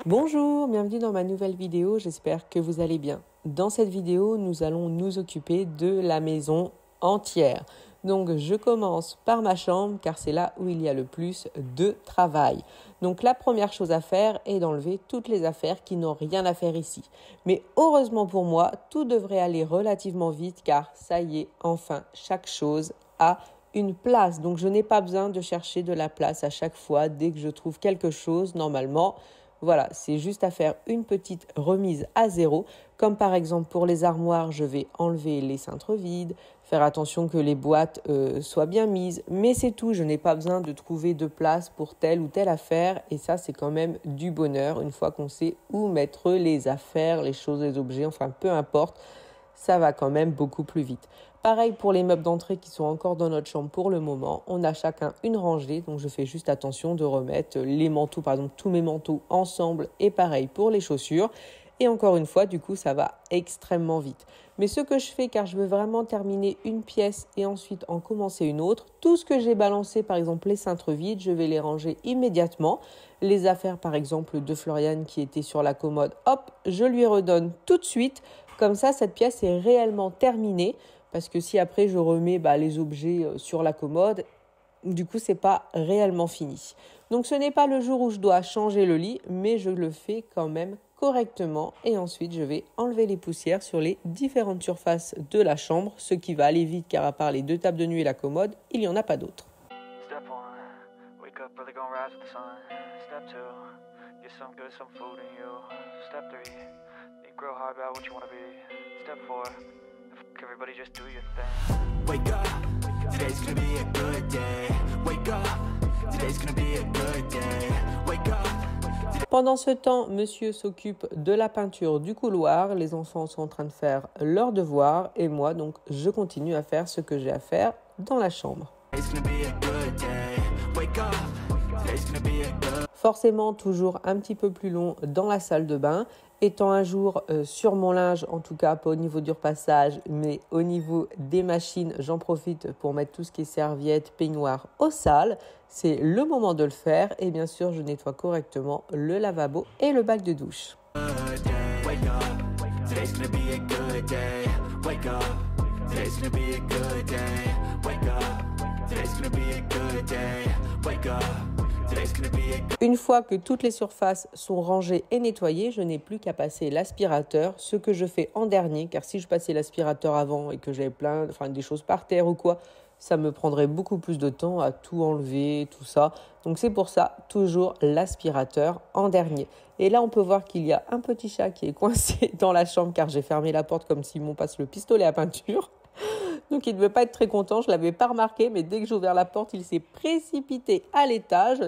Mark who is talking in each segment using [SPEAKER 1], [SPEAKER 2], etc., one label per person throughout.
[SPEAKER 1] Bonjour, bienvenue dans ma nouvelle vidéo, j'espère que vous allez bien. Dans cette vidéo, nous allons nous occuper de la maison entière. Donc je commence par ma chambre car c'est là où il y a le plus de travail. Donc la première chose à faire est d'enlever toutes les affaires qui n'ont rien à faire ici. Mais heureusement pour moi, tout devrait aller relativement vite car ça y est, enfin, chaque chose a une place. Donc je n'ai pas besoin de chercher de la place à chaque fois dès que je trouve quelque chose normalement. Voilà, c'est juste à faire une petite remise à zéro. Comme par exemple pour les armoires, je vais enlever les cintres vides, faire attention que les boîtes soient bien mises. Mais c'est tout, je n'ai pas besoin de trouver de place pour telle ou telle affaire. Et ça, c'est quand même du bonheur une fois qu'on sait où mettre les affaires, les choses, les objets, enfin peu importe. Ça va quand même beaucoup plus vite. Pareil pour les meubles d'entrée qui sont encore dans notre chambre pour le moment. On a chacun une rangée, donc je fais juste attention de remettre les manteaux, par exemple tous mes manteaux ensemble et pareil pour les chaussures. Et encore une fois, du coup, ça va extrêmement vite. Mais ce que je fais, car je veux vraiment terminer une pièce et ensuite en commencer une autre, tout ce que j'ai balancé, par exemple les cintres vides, je vais les ranger immédiatement. Les affaires, par exemple, de Floriane qui étaient sur la commode, hop, je lui redonne tout de suite. Comme ça, cette pièce est réellement terminée. Parce que si après je remets les objets sur la commode, du coup, c'est pas réellement fini. Donc, ce n'est pas le jour où je dois changer le lit, mais je le fais quand même correctement. Et ensuite, je vais enlever les poussières sur les différentes surfaces de la chambre, ce qui va aller vite car à part les deux tables de nuit et la commode, il n'y en a pas d'autres.
[SPEAKER 2] Step 1, wake up early, gonna rise with the sun. Step 2, get some good, some food in you. Step 3, think real hard about what you wanna be. Step 4, everybody just do your thing.
[SPEAKER 3] Wake up, today's gonna be a good day. Wake up, today's gonna be a good day. Wake up.
[SPEAKER 1] Pendant ce temps, monsieur s'occupe de la peinture du couloir, les enfants sont en train de faire leurs devoirs et moi, donc, je continue à faire ce que j'ai à faire dans la chambre. Forcément, toujours un petit peu plus long dans la salle de bain. Étant un jour sur mon linge, en tout cas pas au niveau du repassage, mais au niveau des machines, j'en profite pour mettre tout ce qui est serviettes, peignoirs au sale. C'est le moment de le faire et bien sûr, je nettoie correctement le lavabo et le bac de douche. Une fois que toutes les surfaces sont rangées et nettoyées, je n'ai plus qu'à passer l'aspirateur, ce que je fais en dernier, car si je passais l'aspirateur avant et que j'avais des choses par terre ou quoi, ça me prendrait beaucoup plus de temps à tout enlever, tout ça. Donc c'est pour ça, toujours l'aspirateur en dernier. Et là, on peut voir qu'il y a un petit chat qui est coincé dans la chambre, car j'ai fermé la porte comme si on passe le pistolet à peinture. Donc il ne devait pas être très content, je ne l'avais pas remarqué, mais dès que j'ai ouvert la porte, il s'est précipité à l'étage.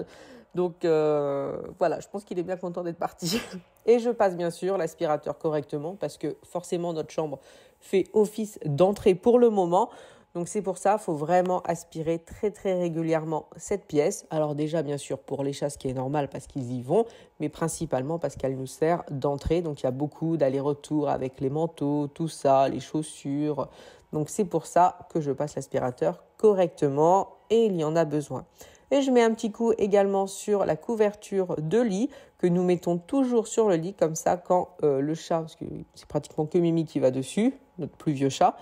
[SPEAKER 1] Donc voilà, je pense qu'il est bien content d'être parti. Et je passe bien sûr l'aspirateur correctement parce que forcément notre chambre fait office d'entrée pour le moment. Donc c'est pour ça, il faut vraiment aspirer très très régulièrement cette pièce. Alors déjà bien sûr pour les chats, ce qui est normal parce qu'ils y vont, mais principalement parce qu'elle nous sert d'entrée. Donc il y a beaucoup d'allers-retours avec les manteaux, tout ça, les chaussures. Donc c'est pour ça que je passe l'aspirateur correctement et il y en a besoin. Et je mets un petit coup également sur la couverture de lit que nous mettons toujours sur le lit. Comme ça, quand le chat, parce que c'est pratiquement que Mimi qui va dessus, notre plus vieux chat,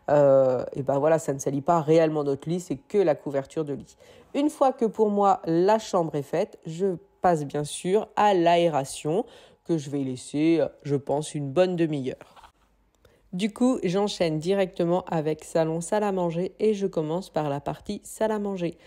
[SPEAKER 1] et ben voilà, ça ne salit pas réellement notre lit, c'est que la couverture de lit. Une fois que pour moi, la chambre est faite, je passe bien sûr à l'aération que je vais laisser, je pense, une bonne demi-heure. Du coup, j'enchaîne directement avec salon, salle à manger et je commence par la partie salle à manger.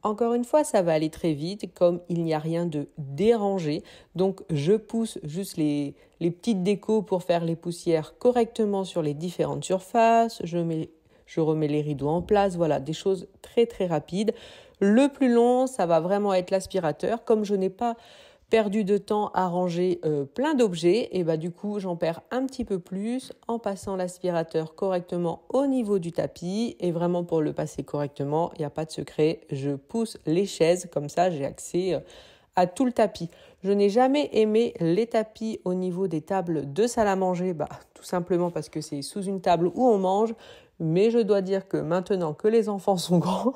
[SPEAKER 1] Encore une fois, ça va aller très vite, comme il n'y a rien de dérangé. Donc, je pousse juste les petites décos pour faire les poussières correctement sur les différentes surfaces. Je remets les rideaux en place. Voilà, des choses très, très rapides. Le plus long, ça va vraiment être l'aspirateur. Comme je n'ai pas perdu de temps à ranger plein d'objets, et du coup j'en perds un petit peu plus en passant l'aspirateur correctement au niveau du tapis. Et vraiment pour le passer correctement, il n'y a pas de secret, je pousse les chaises, comme ça j'ai accès à tout le tapis. Je n'ai jamais aimé les tapis au niveau des tables de salle à manger, tout simplement parce que c'est sous une table où on mange, mais je dois dire que maintenant que les enfants sont grands,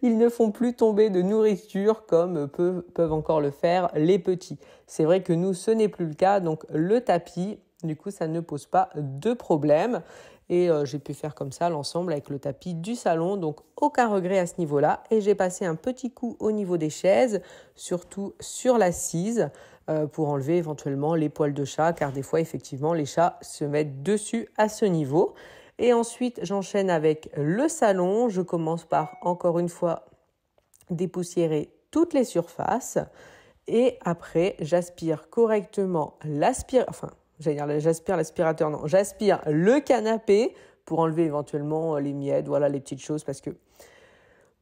[SPEAKER 1] Ils ne font plus tomber de nourriture comme peuvent encore le faire les petits. C'est vrai que nous, ce n'est plus le cas. Donc le tapis, du coup, ça ne pose pas de problème. Et j'ai pu faire comme ça l'ensemble avec le tapis du salon. Donc aucun regret à ce niveau-là. Et j'ai passé un petit coup au niveau des chaises, surtout sur l'assise, pour enlever éventuellement les poils de chat. Car des fois, effectivement, les chats se mettent dessus à ce niveau. Et ensuite, j'enchaîne avec le salon. Je commence par, encore une fois, dépoussiérer toutes les surfaces. Et après, j'aspire correctement j'aspire le canapé pour enlever éventuellement les miettes, voilà les petites choses. Parce que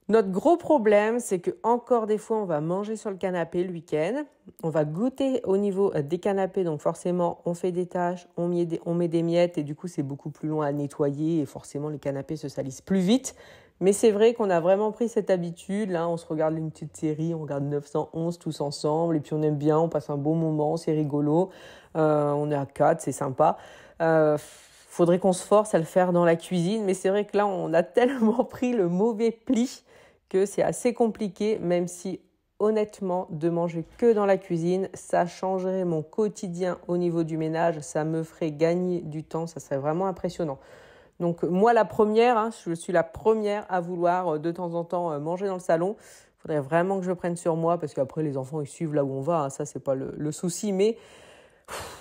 [SPEAKER 1] notre gros problème, c'est que encore des fois, on va manger sur le canapé le week-end. On va goûter au niveau des canapés. Donc forcément, on fait des tâches, on met des miettes et du coup, c'est beaucoup plus long à nettoyer. Et forcément, les canapés se salissent plus vite. Mais c'est vrai qu'on a vraiment pris cette habitude. Là, on se regarde une petite série, on regarde 911 tous ensemble. Et puis, on aime bien, on passe un bon moment, c'est rigolo. On est à 4, c'est sympa. Faudrait qu'on se force à le faire dans la cuisine. Mais c'est vrai que là, on a tellement pris le mauvais pli que c'est assez compliqué, même si honnêtement, de manger que dans la cuisine, ça changerait mon quotidien au niveau du ménage, ça me ferait gagner du temps, ça serait vraiment impressionnant. Donc moi, la première, je suis la première à vouloir de temps en temps manger dans le salon. Il faudrait vraiment que je prenne sur moi parce qu'après, les enfants, ils suivent là où on va, ça, c'est pas le souci, mais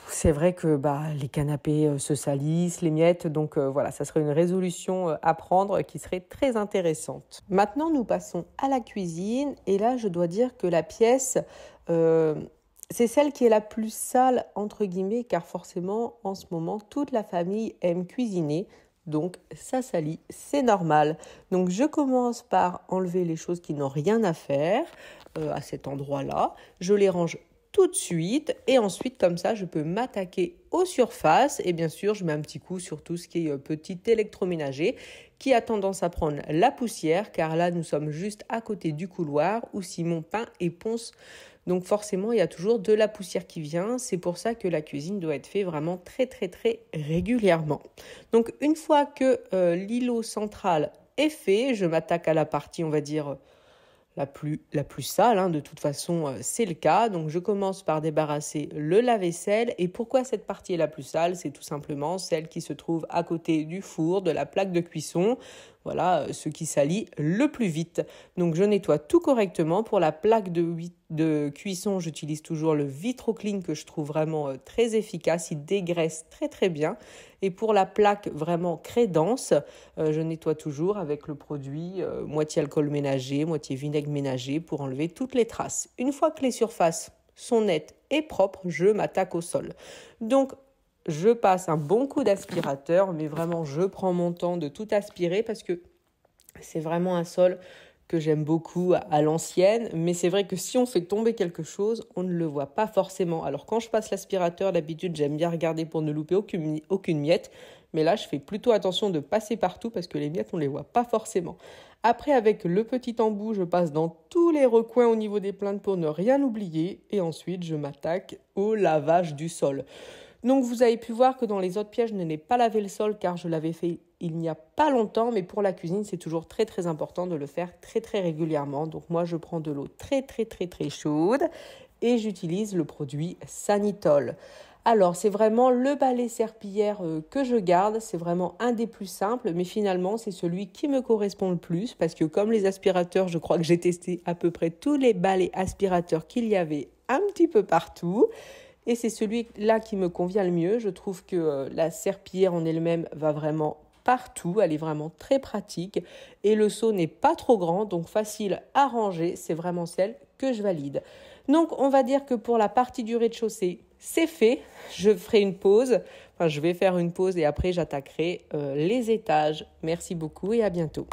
[SPEAKER 1] c'est vrai que les canapés se salissent, les miettes, donc voilà, ça serait une résolution à prendre qui serait très intéressante. Maintenant, nous passons à la cuisine et là, je dois dire que la pièce, c'est celle qui est la plus sale, entre guillemets, car forcément, en ce moment, toute la famille aime cuisiner, donc ça salit, c'est normal. Donc je commence par enlever les choses qui n'ont rien à faire à cet endroit-là, je les range tout de suite et ensuite comme ça je peux m'attaquer aux surfaces et bien sûr je mets un petit coup sur tout ce qui est petit électroménager qui a tendance à prendre la poussière car là nous sommes juste à côté du couloir où Simon peint et ponce, donc forcément il y a toujours de la poussière qui vient, c'est pour ça que la cuisine doit être faite vraiment très très très régulièrement. Donc une fois que l'îlot central est fait, je m'attaque à la partie on va dire la plus sale, de toute façon c'est le cas. Donc je commence par débarrasser le lave-vaisselle et pourquoi cette partie est la plus sale, c'est tout simplement celle qui se trouve à côté du four, de la plaque de cuisson, voilà ce qui salit le plus vite. Donc je nettoie tout correctement. Pour la plaque de cuisson, j'utilise toujours le Vitroclean que je trouve vraiment très efficace, il dégraisse très très bien. Et pour la plaque vraiment crédence, je nettoie toujours avec le produit moitié alcool ménager, moitié vinaigre ménager pour enlever toutes les traces. Une fois que les surfaces sont nettes et propres, je m'attaque au sol. Donc, je passe un bon coup d'aspirateur, mais vraiment, je prends mon temps de tout aspirer parce que c'est vraiment un sol que j'aime beaucoup à l'ancienne, mais c'est vrai que si on fait tomber quelque chose, on ne le voit pas forcément. Alors quand je passe l'aspirateur, d'habitude, j'aime bien regarder pour ne louper aucune miette, mais là, je fais plutôt attention de passer partout parce que les miettes, on ne les voit pas forcément. Après, avec le petit embout, je passe dans tous les recoins au niveau des plaintes pour ne rien oublier, et ensuite, je m'attaque au lavage du sol. Donc vous avez pu voir que dans les autres pièces, je n'ai pas lavé le sol car je l'avais fait il n'y a pas longtemps, mais pour la cuisine, c'est toujours très très important de le faire très très régulièrement. Donc moi, je prends de l'eau très très très très chaude et j'utilise le produit Sanitol. Alors, c'est vraiment le balai serpillière que je garde, c'est vraiment un des plus simples, mais finalement, c'est celui qui me correspond le plus parce que comme les aspirateurs, je crois que j'ai testé à peu près tous les balais aspirateurs qu'il y avait un petit peu partout. Et c'est celui-là qui me convient le mieux. Je trouve que la serpillière en elle-même va vraiment partout. Elle est vraiment très pratique. Et le seau n'est pas trop grand, donc facile à ranger. C'est vraiment celle que je valide. Donc, on va dire que pour la partie du rez-de-chaussée, c'est fait. Je ferai une pause. Enfin, je vais faire une pause et après, j'attaquerai les étages. Merci beaucoup et à bientôt.